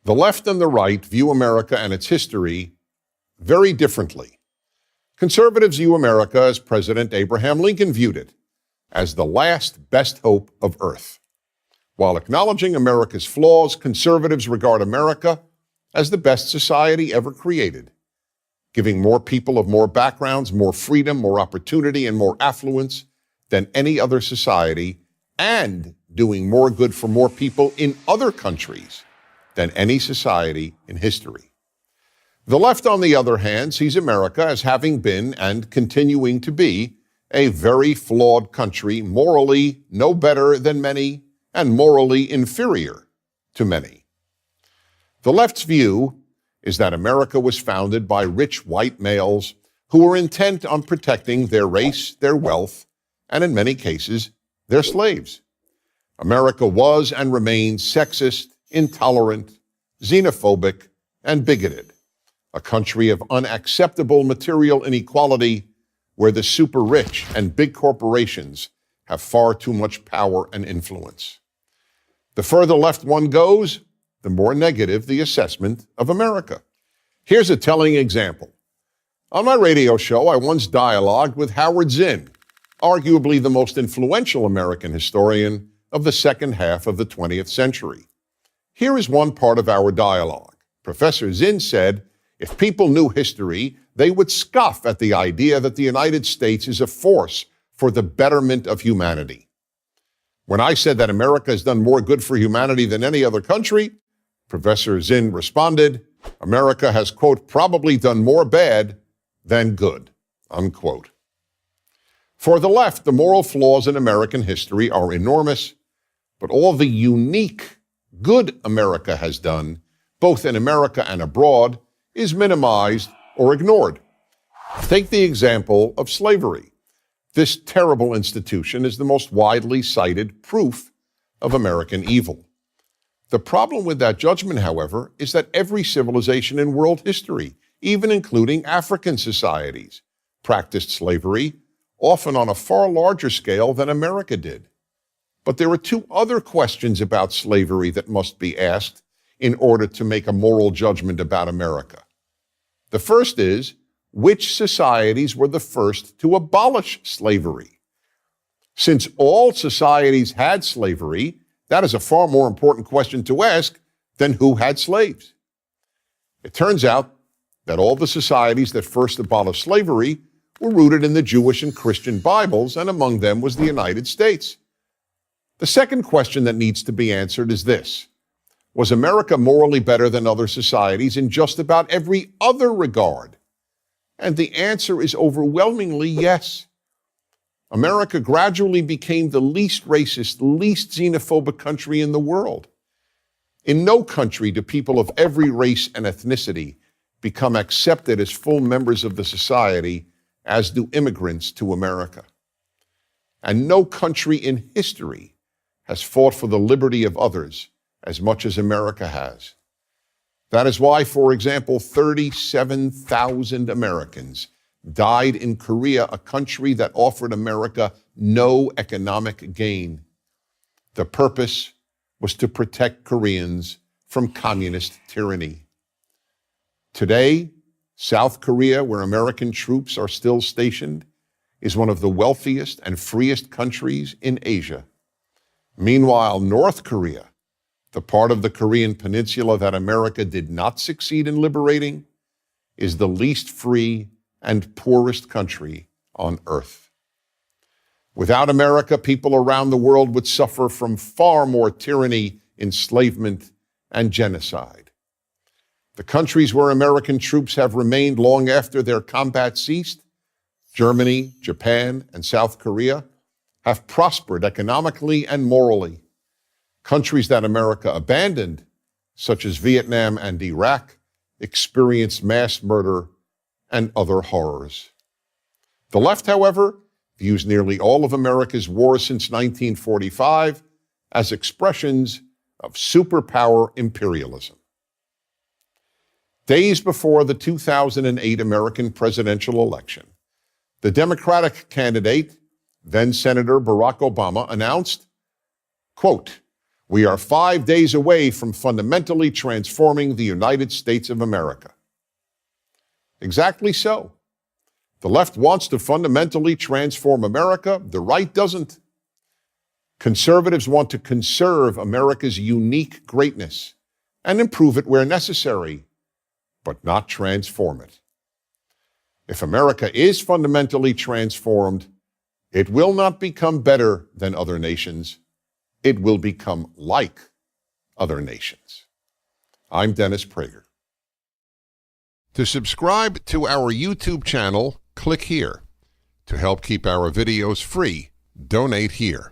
The left and the right view America and its history very differently. Conservatives view America as President Abraham Lincoln viewed it, as the last best hope of Earth. While acknowledging America's flaws, conservatives regard America as the best society ever created, giving more people of more backgrounds, more freedom, more opportunity, and more affluence than any other society, and doing more good for more people in other countries than any society in history. The left, on the other hand, sees America as having been and continuing to be a very flawed country, morally no better than many and morally inferior to many. The left's view is that America was founded by rich white males who were intent on protecting their race, their wealth, and in many cases, their slaves. America was and remains sexist, intolerant, xenophobic, and bigoted, a country of unacceptable material inequality where the super rich and big corporations have far too much power and influence. The further left one goes, the more negative the assessment of America. Here's a telling example. On my radio show, I once dialogued with Howard Zinn, arguably the most influential American historian of the second half of the 20th century. Here is one part of our dialogue. Professor Zinn said, if people knew history, they would scoff at the idea that the United States is a force for the betterment of humanity. When I said that America has done more good for humanity than any other country, Professor Zinn responded, America has, quote, probably done more bad than good, unquote. For the left, the moral flaws in American history are enormous, but all the unique good America has done, both in America and abroad, is minimized or ignored. Take the example of slavery. This terrible institution is the most widely cited proof of American evil. The problem with that judgment, however, is that every civilization in world history, even including African societies, practiced slavery, often on a far larger scale than America did. But there are two other questions about slavery that must be asked in order to make a moral judgment about America. The first is, which societies were the first to abolish slavery? Since all societies had slavery, that is a far more important question to ask than who had slaves. It turns out that all the societies that first abolished slavery were rooted in the Jewish and Christian Bibles, and among them was the United States. The second question that needs to be answered is this: was America morally better than other societies in just about every other regard? And the answer is overwhelmingly yes. America gradually became the least racist, least xenophobic country in the world. In no country do people of every race and ethnicity become accepted as full members of the society as do immigrants to America. And no country in history has fought for the liberty of others as much as America has. That is why, for example, 37,000 Americans died in Korea, a country that offered America no economic gain. The purpose was to protect Koreans from communist tyranny. Today, South Korea, where American troops are still stationed, is one of the wealthiest and freest countries in Asia. Meanwhile, North Korea, the part of the Korean peninsula that America did not succeed in liberating, is the least free and poorest country on earth. Without America, people around the world would suffer from far more tyranny, enslavement, and genocide. The countries where American troops have remained long after their combat ceased, Germany, Japan, and South Korea, have prospered economically and morally. Countries that America abandoned, such as Vietnam and Iraq, experienced mass murder and other horrors. The left, however, views nearly all of America's wars since 1945 as expressions of superpower imperialism. Days before the 2008 American presidential election, the Democratic candidate, then Senator Barack Obama, announced, quote, We are 5 days away from fundamentally transforming the United States of America. Exactly so. The left wants to fundamentally transform America. The right doesn't. Conservatives want to conserve America's unique greatness and improve it where necessary, but not transform it. If America is fundamentally transformed, it will not become better than other nations. It will become like other nations. I'm Dennis Prager. To subscribe to our YouTube channel, click here. To help keep our videos free, donate here.